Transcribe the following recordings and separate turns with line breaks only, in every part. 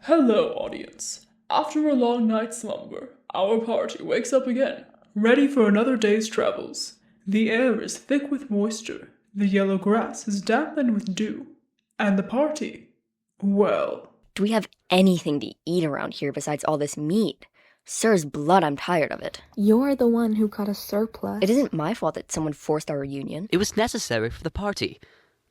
Hello, audience. After a long night's slumber, our party wakes up again, ready for another day's travels. The air is thick with moisture, the yellow grass is dampened with dew, and the party, well...
Do we have anything to eat around here besides all this meat? Sir's blood, I'm tired of it.
You're the one who got a surplus.
It isn't my fault that someone forced our reunion.
It was necessary for the party.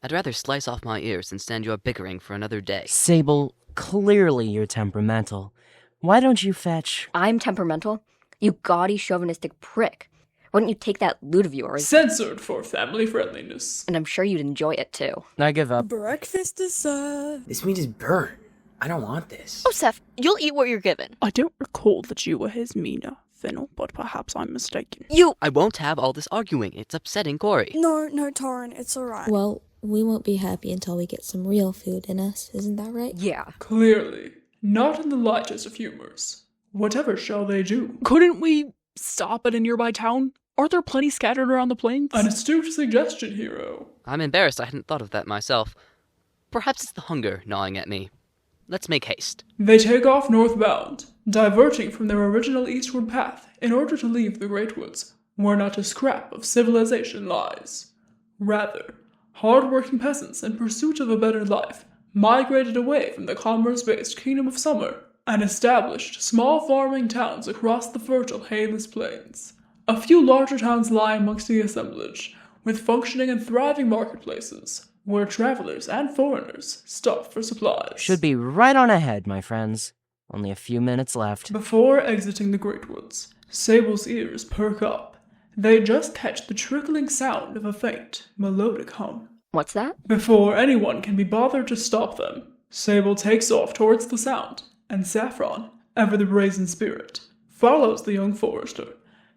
I'd rather slice off my ears than stand your bickering for another day.
Sable, clearly you're temperamental. Why don't you fetch...
I'm temperamental? You gaudy, chauvinistic prick. Wouldn't you take that loot of yours?
Censored for family friendliness.
And I'm sure you'd enjoy it too.
I give up.
Breakfast is served.
This meat is burnt. I don't want this.
Oh, Seth, you'll eat what you're given.
I don't recall that you were his Mina, Fennel, but perhaps I'm mistaken.
I won't have all this arguing. It's upsetting Corey.
No, Torren, it's alright.
Well, we won't be happy until we get some real food in us, isn't that right?
Yeah.
Clearly, not in the lightest of humors. Whatever shall they do?
Couldn't we stop at a nearby town? Aren't there plenty scattered around the plains?
An astute suggestion, hero.
I'm embarrassed I hadn't thought of that myself. Perhaps it's the hunger gnawing at me. Let's make haste.
They take off northbound, diverting from their original eastward path in order to leave the Great Woods, where not a scrap of civilization lies. Rather, hard-working peasants in pursuit of a better life migrated away from the commerce-based Kingdom of Summer and established small farming towns across the fertile Hayless Plains. A few larger towns lie amongst the assemblage, with functioning and thriving marketplaces, where travelers and foreigners stop for supplies.
Should be right on ahead, my friends. Only a few minutes left.
Before exiting the Great Woods, Sable's ears perk up. They just catch the trickling sound of a faint, melodic hum.
What's that?
Before anyone can be bothered to stop them, Sable takes off towards the sound, and Saffron, ever the brazen spirit, follows the young forester.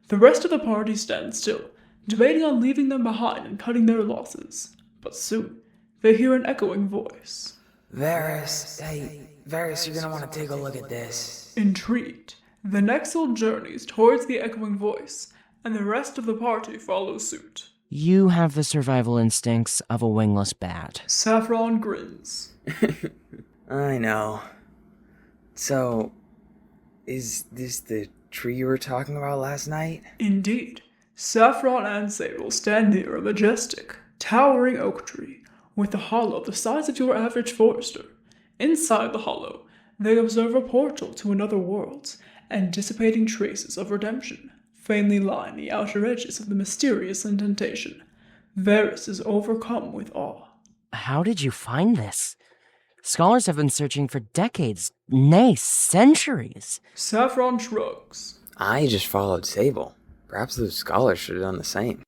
The rest of the party stands still, debating on leaving them behind and cutting their losses. But soon, they hear an echoing voice.
Veris, hey, Veris, you're gonna want to take a look at this.
Intrigued, the Nexel journeys towards the echoing voice, and the rest of the party follows suit.
You have the survival instincts of a wingless bat.
Saffron grins.
I know. So, is this the tree you were talking about last night?
Indeed, Saffron and Sable stand near a majestic, towering oak tree, with a hollow the size of your average forester. Inside the hollow, they observe a portal to another world, and dissipating traces of redemption faintly line the outer edges of the mysterious indentation. Veris is overcome with awe.
How did you find this? Scholars have been searching for decades, nay, centuries.
Saffron shrugs.
I just followed Sable. Perhaps those scholars should have done the same.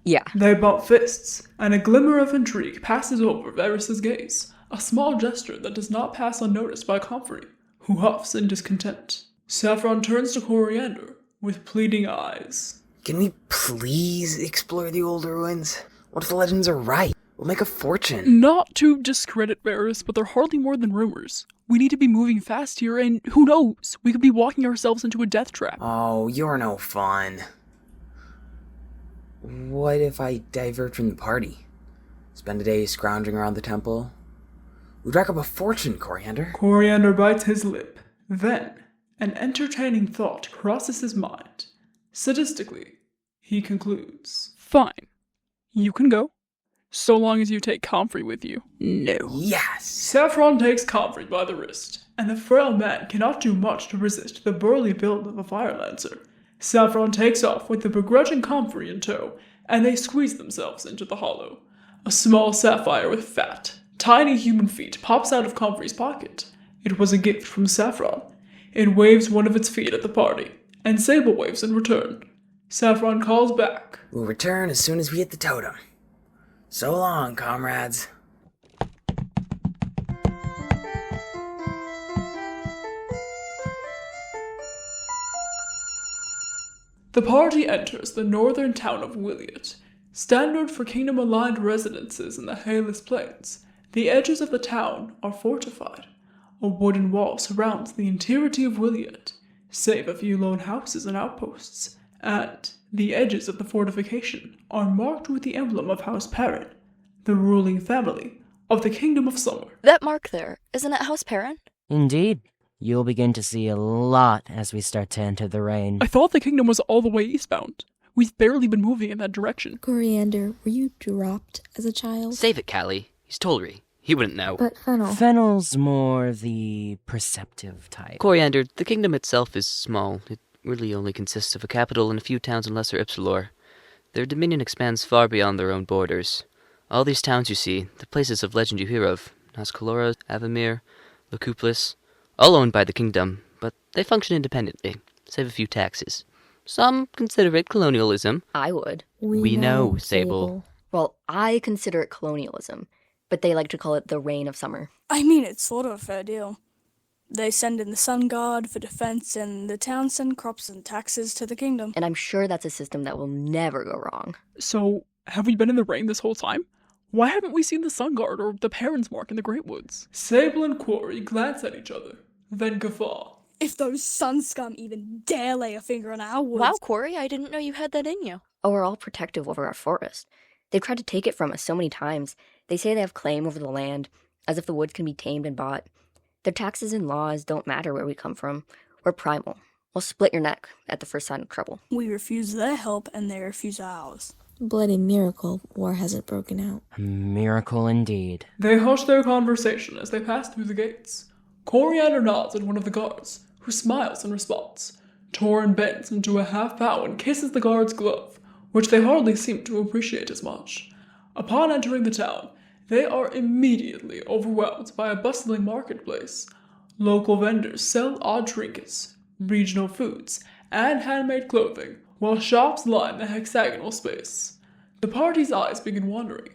Yeah.
They bump fists, and a glimmer of intrigue passes over Veris's gaze, a small gesture that does not pass unnoticed by Confrey, who huffs in discontent. Saffron turns to Coriander with pleading eyes.
Can we please explore the old ruins? What if the legends are right? We'll make a fortune.
Not to discredit Veris, but they're hardly more than rumors. We need to be moving fast here, and who knows? We could be walking ourselves into a death trap.
Oh, you're no fun. What if I divert from the party? Spend a day scrounging around the temple? We'd rack up a fortune, Coriander.
Coriander bites his lip. Then, an entertaining thought crosses his mind. Sadistically, he concludes.
Fine. You can go. So long as you take Comfrey with you. No.
Yes!
Saffron takes Confrey by the wrist, and the frail man cannot do much to resist the burly build of a fire lancer. Saffron takes off with the begrudging Comfrey in tow, and they squeeze themselves into the hollow. A small sapphire with fat, tiny human feet pops out of Comfrey's pocket. It was a gift from Saffron. It waves one of its feet at the party, and Sable waves in return. Saffron calls back.
We'll return as soon as we hit the totem. So long, comrades.
The party enters the northern town of Wïljet, standard for kingdom-aligned residences in the Hayless Plains. The edges of the town are fortified. A wooden wall surrounds the interiority of Wïljet, save a few lone houses and outposts, and the edges of the fortification are marked with the emblem of House Perrin, the ruling family of the Kingdom of Summer.
That mark there, isn't it House Perrin?
Indeed. You'll begin to see a lot as we start to enter the rain.
I thought the kingdom was all the way eastbound. We've barely been moving in that direction.
Coriander, were you dropped as a child?
Save it, Callie. He's Tollery. He wouldn't know.
But Fennel.
Fennel's more the perceptive type.
Coriander, the kingdom itself is small. It really only consists of a capital and a few towns in Lesser Ipsilor. Their dominion expands far beyond their own borders. All these towns you see, the places of legend you hear of, Nascalora, Avamir, Lacuplis, all owned by the kingdom, but they function independently, save a few taxes. Some consider it colonialism.
I would.
We know, Sable.
Well, I consider it colonialism, but they like to call it the reign of summer.
I mean, it's sort of a fair deal. They send in the sun guard for defense, and the town send crops and taxes to the kingdom.
And I'm sure that's a system that will never go wrong.
So, have we been in the rain this whole time? Why haven't we seen the Sun Guard or the Perrin's Mark in the Great Woods?
Sable and Quarry glance at each other, then guffaw.
If those sun scum even dare lay a finger on our woods...
Wow, Quarry, I didn't know you had that in you.
Oh, we're all protective over our forest. They've tried to take it from us so many times. They say they have claim over the land, as if the woods can be tamed and bought. Their taxes and laws don't matter where we come from. We're primal. We'll split your neck at the first sign of trouble.
We refuse their help, and they refuse ours.
Bloody miracle war hasn't broken out.
A miracle indeed.
They hush their conversation as they pass through the gates. Coriander nods at one of the guards, who smiles in response. Torren bends into a half bow and kisses the guard's glove, which they hardly seem to appreciate as much. Upon entering the town, they are immediately overwhelmed by a bustling marketplace. Local vendors sell odd trinkets, regional foods, and handmade clothing, while shops line the hexagonal space. The party's eyes begin wandering.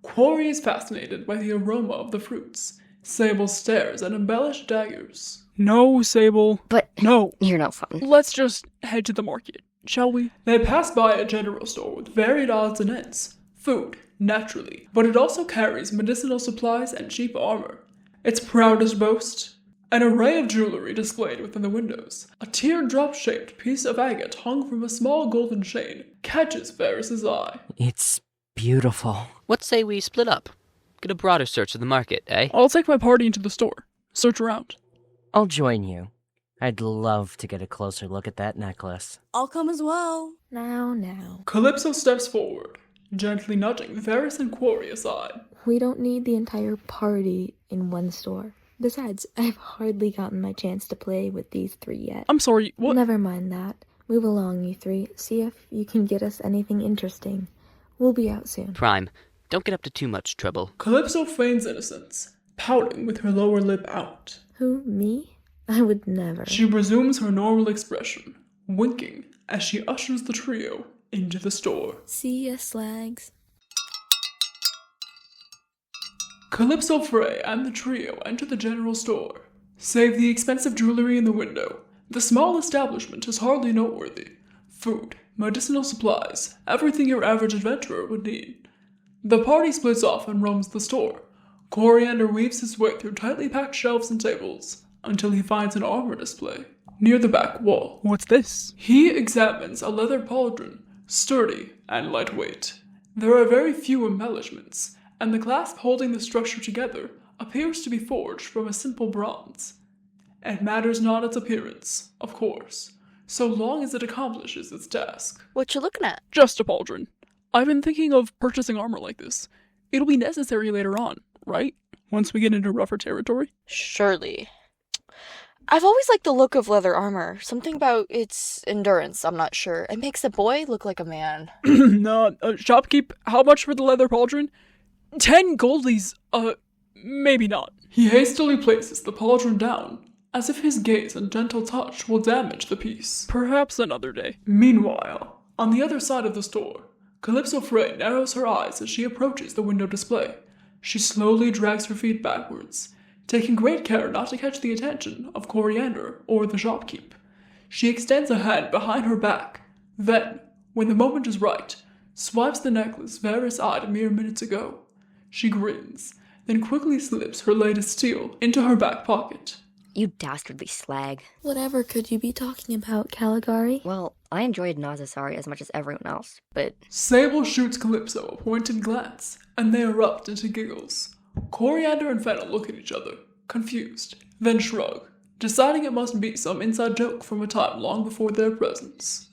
Quarry is fascinated by the aroma of the fruits. Sable stares at embellished daggers.
No, Sable.
But
No.
you're no fun.
Let's just head to the market, shall we?
They pass by a general store with varied odds and ends. Food, naturally, but it also carries medicinal supplies and cheap armor. Its proudest boast? An array of jewelry displayed within the windows. A teardrop-shaped piece of agate hung from a small golden chain catches Veris's eye.
It's beautiful.
What say we split up? Get a broader search of the market, eh?
I'll take my party into the store. Search around.
I'll join you. I'd love to get a closer look at that necklace.
I'll come as well.
Now.
Calypso steps forward, gently nudging Veris and Quarry aside.
We don't need the entire party in one store. Besides, I've hardly gotten my chance to play with these three yet.
I'm sorry, what?
Never mind that. Move along, you three. See if you can get us anything interesting. We'll be out soon.
Prime, don't get up to too much trouble.
Calypso feigns innocence, pouting with her lower lip out.
Who, me? I would never.
She resumes her normal expression, winking as she ushers the trio into the store.
See ya, slags.
Calypso Frey and the trio enter the general store. Save the expensive jewelry in the window, the small establishment is hardly noteworthy. Food, medicinal supplies, everything your average adventurer would need. The party splits off and roams the store. Coriander weaves his way through tightly packed shelves and tables, until he finds an armor display near the back wall.
What's this?
He examines a leather pauldron, sturdy and lightweight. There are very few embellishments, and the clasp holding the structure together appears to be forged from a simple bronze. It matters not its appearance, of course, so long as it accomplishes its task.
What you looking at?
Just a pauldron. I've been thinking of purchasing armor like this. It'll be necessary later on, right? Once we get into rougher territory?
Surely. I've always liked the look of leather armor. Something about its endurance, I'm not sure. It makes a boy look like a man.
No, shopkeep, how much for the leather pauldron? 10 goldies, maybe not.
He hastily places the pauldron down, as if his gaze and gentle touch will damage the piece.
Perhaps another day.
Meanwhile, on the other side of the store, Calypso Frey narrows her eyes as she approaches the window display. She slowly drags her feet backwards, taking great care not to catch the attention of Coriander or the shopkeep. She extends a hand behind her back, then, when the moment is right, swipes the necklace Veris eyed mere minutes ago. She grins, then quickly slips her latest steal into her back pocket.
You dastardly slag.
Whatever could you be talking about, Caligari?
Well, I enjoyed Nazasari as much as everyone else, but...
Sable shoots Calypso a pointed glance, and they erupt into giggles. Coriander and Fennel look at each other, confused, then shrug, deciding it must be some inside joke from a time long before their presence.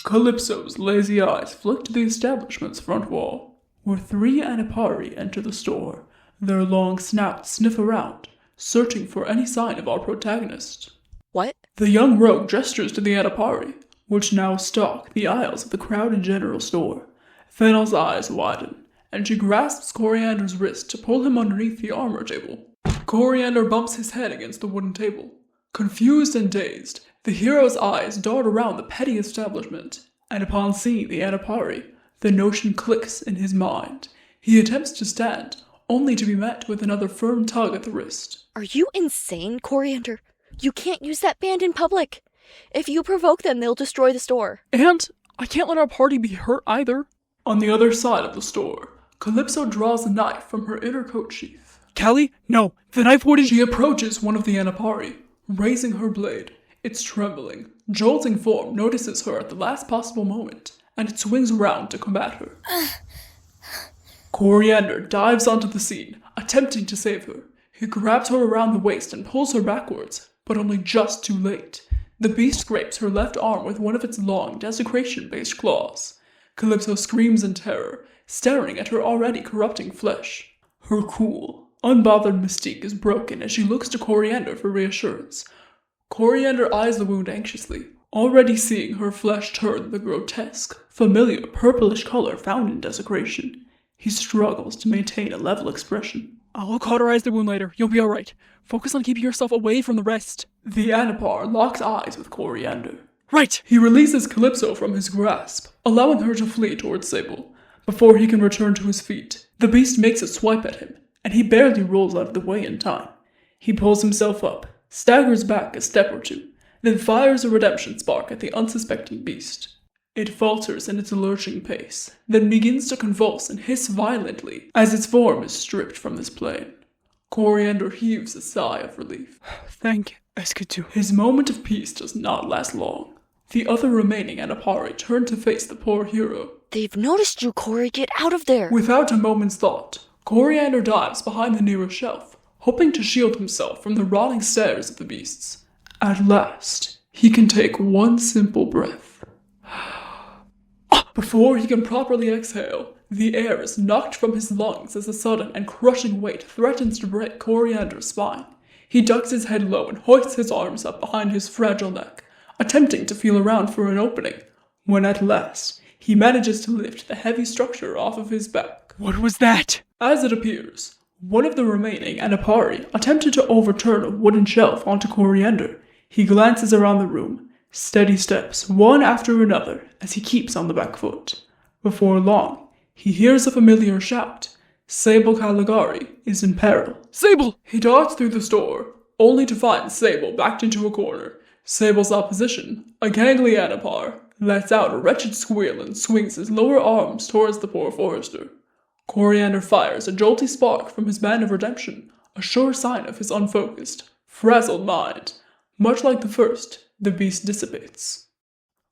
Calypso's lazy eyes flick to the establishment's front wall, where 3 Anapari enter the store. Their long snouts sniff around, searching for any sign of our protagonist.
What?
The young rogue gestures to the Anapari, which now stalk the aisles of the crowded general store. Fennel's eyes widen, and she grasps Coriander's wrist to pull him underneath the armor table. Coriander bumps his head against the wooden table. Confused and dazed, the hero's eyes dart around the petty establishment, and upon seeing the Anapari, the notion clicks in his mind. He attempts to stand, only to be met with another firm tug at the wrist.
Are you insane, Coriander? You can't use that band in public. If you provoke them, they'll destroy the store.
And I can't let our party be hurt either.
On the other side of the store, Calypso draws a knife from her inner coat sheath.
Callie? No, the knife wouldn't—
She approaches one of the Anapari, raising her blade. Its trembling, jolting form notices her at the last possible moment, and it swings around to combat her. Coriander dives onto the scene, attempting to save her. He grabs her around the waist and pulls her backwards, but only just too late. The beast scrapes her left arm with one of its long, desecration-based claws. Calypso screams in terror, staring at her already corrupting flesh. Her cool, unbothered mystique is broken as she looks to Coriander for reassurance. Coriander eyes the wound anxiously, already seeing her flesh turn the grotesque, familiar purplish color found in desecration. He struggles to maintain a level expression.
I'll cauterize the wound later. You'll be alright. Focus on keeping yourself away from the rest.
The Anapar locks eyes with Coriander.
Right!
He releases Calypso from his grasp, allowing her to flee towards SABLE. Before he can return to his feet, the beast makes a swipe at him, and he barely rolls out of the way in time. He pulls himself up, staggers back a step or two, then fires a redemption spark at the unsuspecting beast. It falters in its lurching pace, then begins to convulse and hiss violently as its form is stripped from this plane. Coriander heaves a sigh of relief.
Thank Escutu.
His moment of peace does not last long. The other remaining Anapari turn to face the poor hero.
They've noticed you, Cory. Get out of there.
Without a moment's thought, Coriander dives behind the nearest shelf, hoping to shield himself from the rotting stares of the beasts. At last, he can take one simple breath. Before he can properly exhale, the air is knocked from his lungs as a sudden and crushing weight threatens to break Coriander's spine. He ducks his head low and hoists his arms up behind his fragile neck, attempting to feel around for an opening, when at last he manages to lift the heavy structure off of his back.
What was that?
As it appears, one of the remaining Anapari attempted to overturn a wooden shelf onto Coriander. He glances around the room, steady steps, one after another, as he keeps on the back foot. Before long, he hears a familiar shout. SABLE CALIGARI is in peril.
SABLE!
He darts through the store, only to find SABLE backed into a corner. SABLE's opposition, a gangly Anapar, lets out a wretched squeal and swings his lower arms towards the poor forester. Coriander fires a jolty spark from his band of redemption, a sure sign of his unfocused, frazzled mind. Much like the first, the beast dissipates.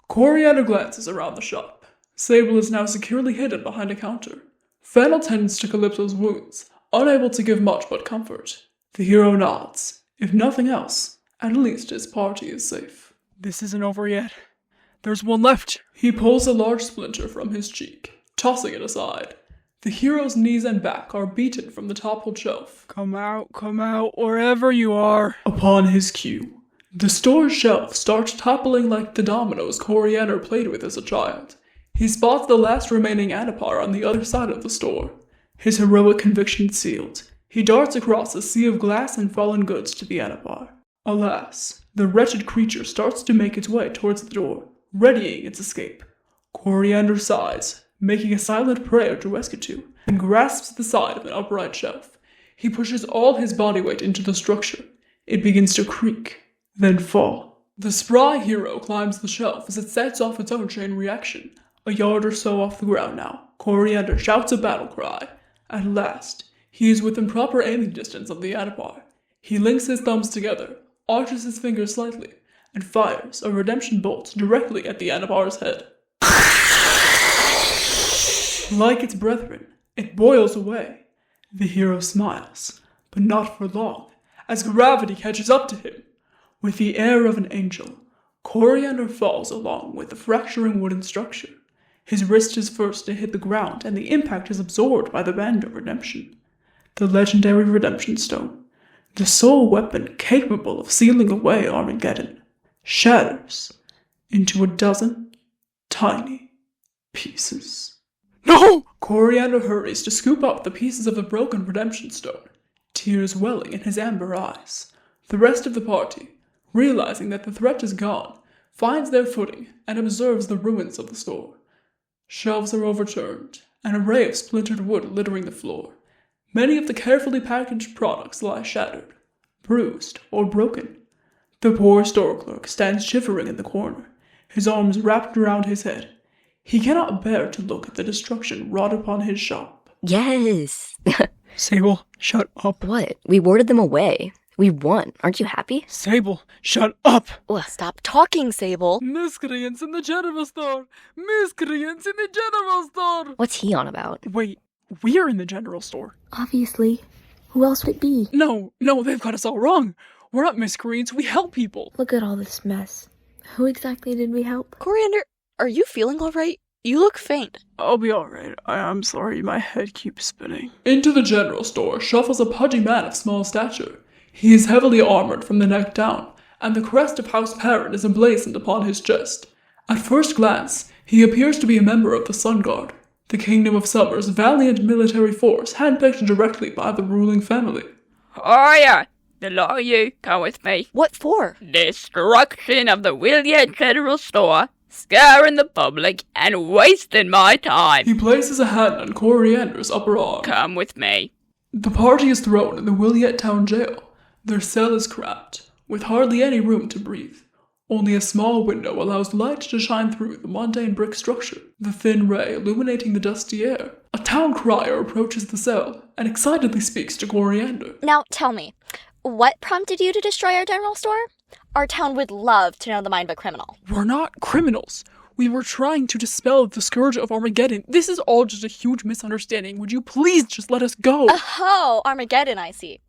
Coriander glances around the shop. SABLE is now securely hidden behind a counter. FENNEL tends to Calypso's wounds, unable to give much but comfort. The hero nods. If nothing else, at least his party is safe.
This isn't over yet. There's one left.
He pulls a large splinter from his cheek, tossing it aside. The hero's knees and back are beaten from the toppled shelf.
Come out, wherever you are.
Upon his cue, the store's shelf starts toppling like the dominoes Coriander played with as a child. He spots the last remaining Anapar on the other side of the store. His heroic conviction sealed, he darts across a sea of glass and fallen goods to the Anapar. Alas, the wretched creature starts to make its way towards the door, readying its escape. Coriander sighs, making a silent prayer to Escutu, and grasps the side of an upright shelf. He pushes all his body weight into the structure. It begins to creak, then fall. The spry hero climbs the shelf as it sets off its own chain reaction. A yard or so off the ground now, Coriander shouts a battle cry. At last, he is within proper aiming distance of the Anapar. He links his thumbs together, arches his fingers slightly, and fires a redemption bolt directly at the Anapar's head. Like its brethren, it boils away. The hero smiles, but not for long, as gravity catches up to him. With the air of an angel, Coriander falls along with the fracturing wooden structure. His wrist is first to hit the ground, and the impact is absorbed by the Band of Redemption. The legendary Redemption Stone, the sole weapon capable of sealing away Armageddon, shatters into a dozen tiny pieces.
No!
Coriander hurries to scoop up the pieces of the broken Redemption Stone, tears welling in his amber eyes. The rest of the party, realizing that the threat is gone, finds their footing and observes the ruins of the store. Shelves are overturned, an array of splintered wood littering the floor. Many of the carefully packaged products lie shattered, bruised, or broken. The poor store clerk stands shivering in the corner, his arms wrapped around his head. He cannot bear to look at the destruction wrought upon his shop.
Yes.
Sable, shut up.
What? We warded them away. We won. Aren't you happy?
Sable, shut up.
Ugh.
Stop talking, Sable.
Miscreants in the general store. Miscreants in the general store.
What's he on about?
Wait, we're in the general store.
Obviously. Who else would it be?
No, they've got us all wrong. We're not miscreants, we help people.
Look at all this mess. Who exactly did we help?
Coriander, are you feeling all right? You look faint.
I'll be alright. I'm sorry, my head keeps spinning.
Into the general store shuffles a pudgy man of small stature. He is heavily armored from the neck down, and the crest of House Perrin is emblazoned upon his chest. At first glance, he appears to be a member of the Sun Guard, the Kingdom of Summer's valiant military force handpicked directly by the ruling family.
Hiya! The lot of you, come with me.
What for?
Destruction of the Wïljet General Store, scaring the public, and wasting my time.
He places a hand on Coriander's upper arm.
Come with me.
The party is thrown in the Wïljet town jail. Their cell is cramped, with hardly any room to breathe. Only a small window allows light to shine through the mundane brick structure, the thin ray illuminating the dusty air. A town crier approaches the cell and excitedly speaks to Coriander.
Now tell me, what prompted you to destroy our general store? Our town would love to know the mind of a criminal.
We're not criminals. We were trying to dispel the scourge of Armageddon. This is all just a huge misunderstanding. Would you please just let us go?
Oh, Armageddon, I see.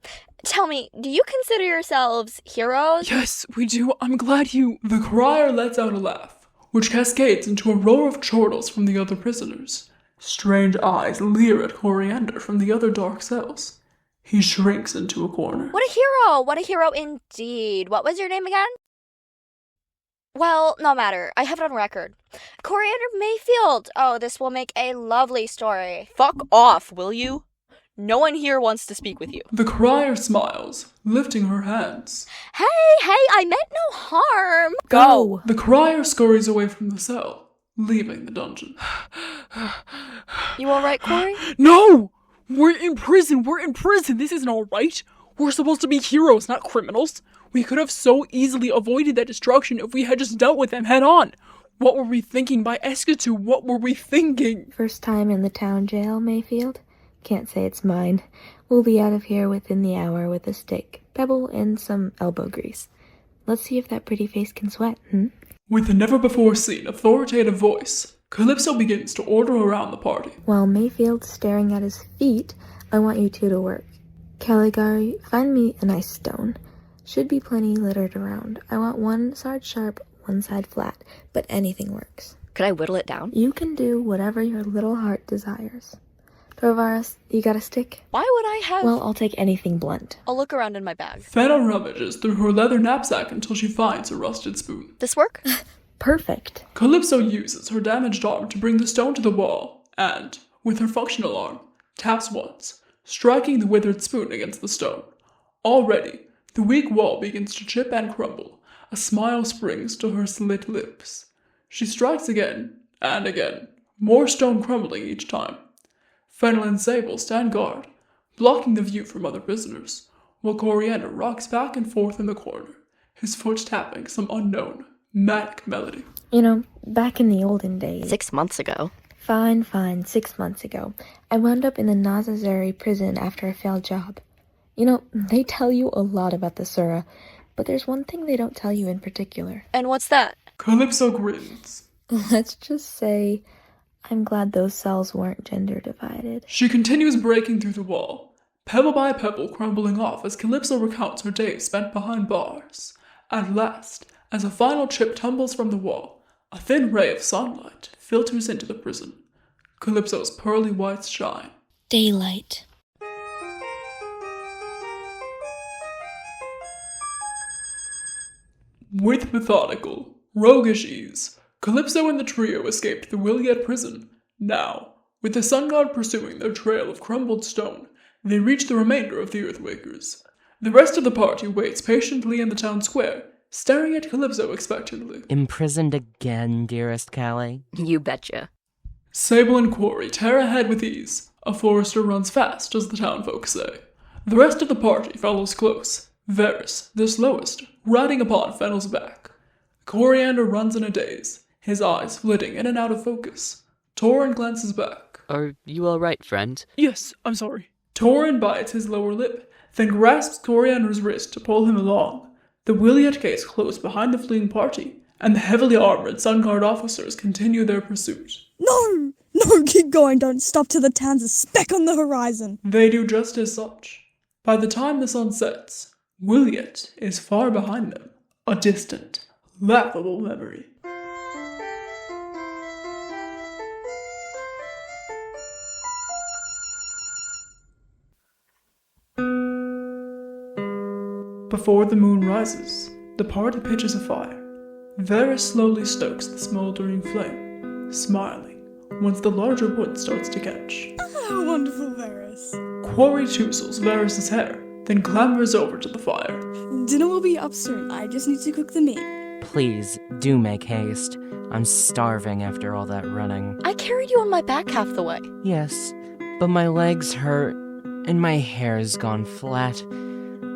Tell me, do you consider yourselves heroes?
Yes, we do. I'm glad you...
The crier lets out a laugh, which cascades into a roar of chortles from the other prisoners. Strange eyes leer at Coriander from the other dark cells. He shrinks into a corner.
What a hero! What a hero indeed. What was your name again? Well, no matter. I have it on record. Coriander Mayfield. Oh, this will make a lovely story.
Fuck off, will you? No one here wants to speak with you.
The crier smiles, lifting her hands.
Hey, I meant no harm.
Go!
The crier scurries away from the cell, leaving the dungeon.
You alright, Quarry?
No! We're in prison! This isn't alright! We're supposed to be heroes, not criminals! We could have so easily avoided that destruction if we had just dealt with them head on! What were we thinking by Escatu? What were we thinking?
First time in the town jail, Mayfield? Can't say it's mine. We'll be out of here within the hour with a stick, pebble, and some elbow grease. Let's see if that pretty face can sweat,
With a never-before-seen authoritative voice, Calypso begins to order around the party.
While Mayfield's staring at his feet, I want you two to work. Caligari, find me a nice stone. Should be plenty littered around. I want one side sharp, one side flat, but anything works.
Could I whittle it down?
You can do whatever your little heart desires. Torvaris, you got a stick?
Why would I have...
Well, I'll take anything blunt.
I'll look around in my bag.
FENNEL rummages through her leather knapsack until she finds a rusted spoon.
This work?
Perfect.
Calypso uses her damaged arm to bring the stone to the wall, and, with her functional arm, taps once, striking the withered spoon against the stone. Already, the weak wall begins to chip and crumble. A smile springs to her slit lips. She strikes again, and again, more stone crumbling each time. FENNEL and SABLE stand guard, blocking the view from other prisoners, while Coriander rocks back and forth in the corner, his foot tapping some unknown, manic melody.
You know, back in the olden days...
6 months ago.
Fine, 6 months ago. I wound up in the Nazazari prison after a failed job. You know, they tell you a lot about the Sura, but there's one thing they don't tell you in particular.
And what's that?
Calypso grins.
Let's just say... I'm glad those cells weren't gender divided.
She continues breaking through the wall, pebble by pebble crumbling off as Calypso recounts her days spent behind bars. At last, as a final chip tumbles from the wall, a thin ray of sunlight filters into the prison. Calypso's pearly whites shine.
Daylight.
With methodical, roguish ease, Calypso and the trio escaped the Wïljet prison. Now, with the sun god pursuing their trail of crumbled stone, they reach the remainder of the Earthwakers. The rest of the party waits patiently in the town square, staring at Calypso expectantly.
Imprisoned again, dearest Callie?
You betcha.
Sable and Quarry tear ahead with ease. A forester runs fast, as the town folk say. The rest of the party follows close. Veris, the slowest, riding upon Fennel's back. Coriander runs in a daze, his eyes flitting in and out of focus. Torren glances back.
Are you all right, friend?
Yes, I'm sorry.
Torren bites his lower lip, then grasps Coriander's wrist to pull him along. The Wïljet gates close behind the fleeing party, and the heavily armored Sun Guard officers continue their pursuit.
No! No, keep going, don't stop till the town's a speck on the horizon.
They do just as such. By the time the sun sets, Wïljet is far behind them, a distant, laughable memory. Before the moon rises, the party pitches a fire. Veris slowly stokes the smoldering flame, smiling once the larger wood starts to catch.
Oh, wonderful, Veris.
Quarry touzles Veris's hair, then clambers over to the fire.
Dinner will be up soon. I just need to cook the meat.
Please, do make haste. I'm starving after all that running.
I carried you on my back half the way.
Yes, but my legs hurt, and my hair's gone flat.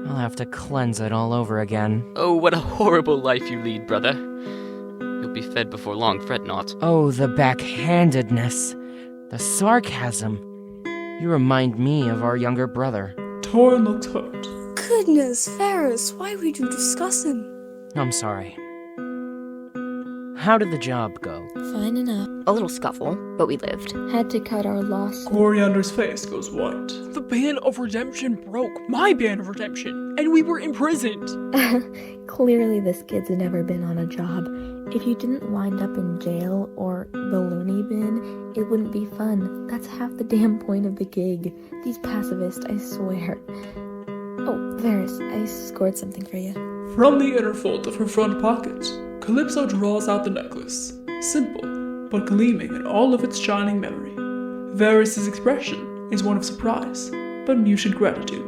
I'll have to cleanse it all over again.
Oh, what a horrible life you lead, brother. You'll be fed before long, fret not.
Oh, the backhandedness. The sarcasm. You remind me of our younger brother.
Torren looks hurt.
Goodness, Veris, why would you discuss him?
I'm sorry. How did the job go?
Fine enough.
A little scuffle, but we lived.
Had to cut our loss.
Coriander's face goes white.
The Band of Redemption broke my Band of Redemption, and we were imprisoned.
Clearly this kid's never been on a job. If you didn't wind up in jail or the loony bin, it wouldn't be fun. That's half the damn point of the gig. These pacifists, I swear. Oh, Veris, I scored something for you.
From the inner fold of her front pocket, Calypso draws out the necklace. Simple, but gleaming in all of its shining memory. Veris's expression is one of surprise, but muted gratitude.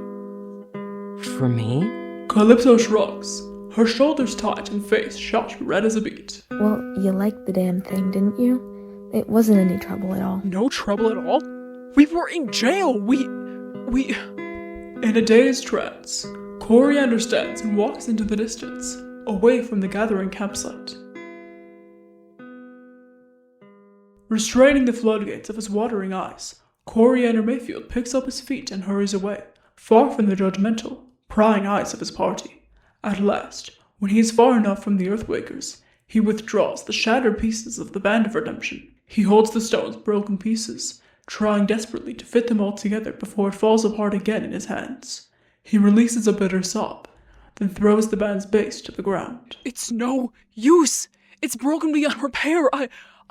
For me?
Calypso shrugs, her shoulders tight and face shot red as a beet.
Well, you liked the damn thing, didn't you? It wasn't any trouble at all.
No trouble at all? We were in jail! We...
In a dazed trance, Coriander stands and walks into the distance, away from the gathering campsite. Restraining the floodgates of his watering eyes, Coriander Mayfield picks up his feet and hurries away, far from the judgmental, prying eyes of his party. At last, when he is far enough from the Earthwakers, he withdraws the shattered pieces of the Band of Redemption. He holds the stone's broken pieces, trying desperately to fit them all together before it falls apart again in his hands. He releases a bitter sob, then throws the band's base to the ground.
It's no use! It's broken beyond repair! I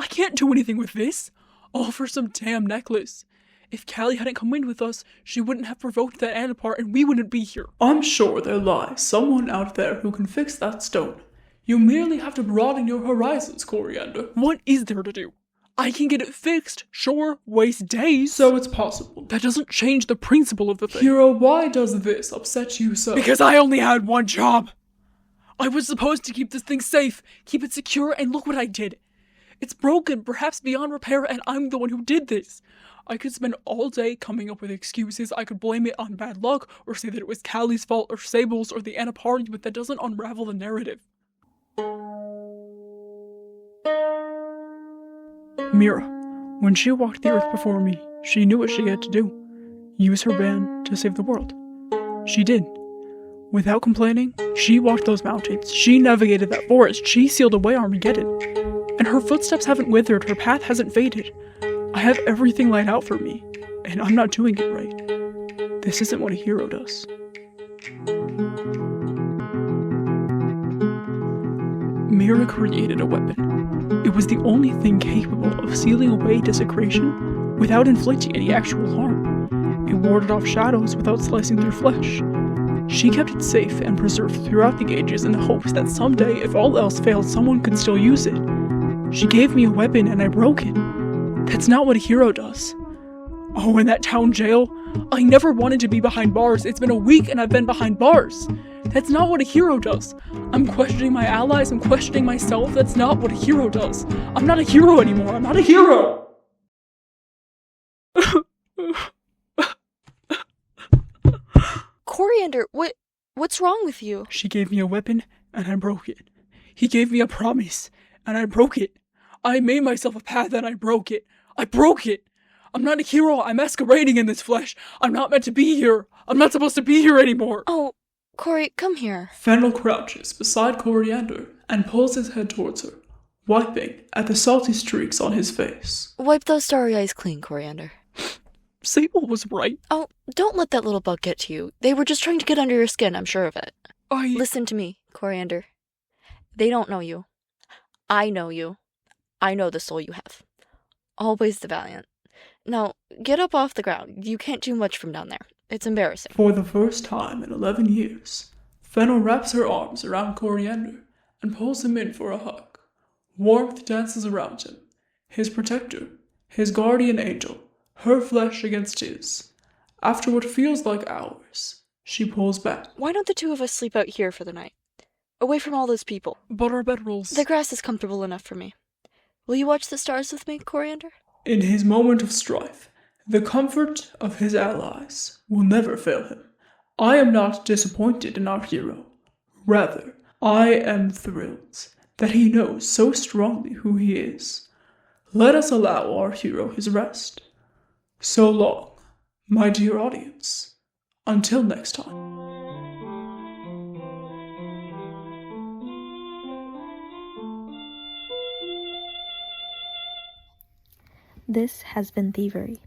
can't do anything with this! All for some damn necklace. If Callie hadn't come in with us, she wouldn't have provoked that Anapar and we wouldn't be here.
I'm sure there lies someone out there who can fix that stone. You merely have to broaden your horizons, Coriander.
What is there to do? I can get it fixed, sure, waste days.
So it's possible.
That doesn't change the principle of the thing.
Hero, why does this upset you so?
Because I only had one job. I was supposed to keep this thing safe, keep it secure, and look what I did. It's broken, perhaps beyond repair, and I'm the one who did this. I could spend all day coming up with excuses. I could blame it on bad luck, or say that it was Callie's fault, or Sable's, or the Anapari, but that doesn't unravel the narrative. Mira, when she walked the earth before me, she knew what she had to do. Use her band to save the world. She did. Without complaining, she walked those mountains. She navigated that forest. She sealed away Armageddon. And her footsteps haven't withered. Her path hasn't faded. I have everything laid out for me, and I'm not doing it right.
This isn't what a hero does. Mira created a weapon. It was the only thing capable of sealing away desecration without inflicting any actual harm. It warded off shadows without slicing through flesh. She kept it safe and preserved throughout the ages in the hopes that someday, if all else failed, someone could still use it. She gave me a weapon and I broke it. That's not what a hero does. Oh, in that town jail, I never wanted to be behind bars. It's been a week and I've been behind bars. That's not what a hero does. I'm questioning my allies, I'm questioning myself. That's not what a hero does. I'm not a hero anymore. I'm not a hero!
Coriander, what's wrong with you?
She gave me a weapon and I broke it. He gave me a promise and I broke it. I made myself a path and I broke it. I broke it! I'm not a hero, I'm masquerading in this flesh. I'm not meant to be here. I'm not supposed to be here anymore.
Oh, Cory, come here.
Fennel crouches beside Coriander and pulls his head towards her, wiping at the salty streaks on his face.
Wipe those starry eyes clean, Coriander.
Sable was right.
Oh, don't let that little bug get to you. They were just trying to get under your skin, I'm sure of it. Listen to me, Coriander. They don't know you. I know you. I know the soul you have. Always the valiant. Now, get up off the ground. You can't do much from down there. It's embarrassing.
For the first time in 11 years, Fennel wraps her arms around Coriander and pulls him in for a hug. Warmth dances around him. His protector, his guardian angel, her flesh against his. After what feels like hours, she pulls back.
Why don't the two of us sleep out here for the night? Away from all those people.
But our bedrolls...
The grass is comfortable enough for me. Will you watch the stars with me, Coriander?
In his moment of strife, the comfort of his allies will never fail him. I am not disappointed in our hero. Rather, I am thrilled that he knows so strongly who he is. Let us allow our hero his rest. So long, my dear audience. Until next time.
This has been Thievery,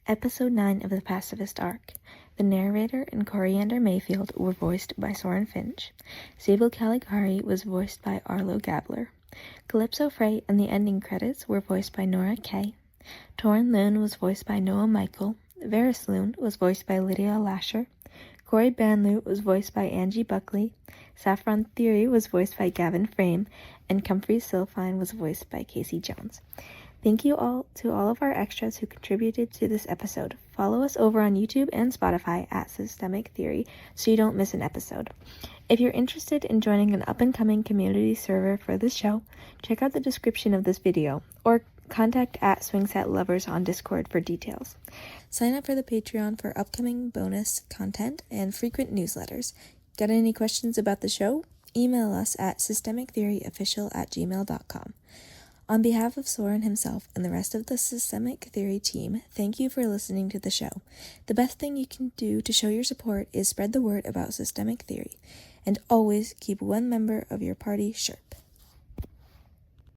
Episode 9 of the Pacifist Arc. The narrator and Coriander Mayfield were voiced by Soren Finch. SABLE CALIGARI was voiced by Arlo Gabler. Calypso Frey and the ending credits were voiced by Norah K. Torren LUNE was voiced by Noah Michael. Veris LUNE was voiced by Lydia Lasher. BANDLOOT was voiced by Angie Buckley. SAFFRON THERIÉ was voiced by Gavin Frame. And COMFREY SYLPHINE was voiced by Casey Jones. Thank you all to all of our extras who contributed to this episode. Follow us over on YouTube and Spotify at Systemic Theory so you don't miss an episode. If you're interested in joining an up-and-coming community server for this show, check out the description of this video or contact at Swingset Lovers on Discord for details. Sign up for the Patreon for upcoming bonus content and frequent newsletters. Got any questions about the show? Email us at systemictheoryofficial@gmail.com. On behalf of Soren himself and the rest of the Systemic Theory team, thank you for listening to the show. The best thing you can do to show your support is spread the word about Systemic Theory, and always keep one member of your party sharp.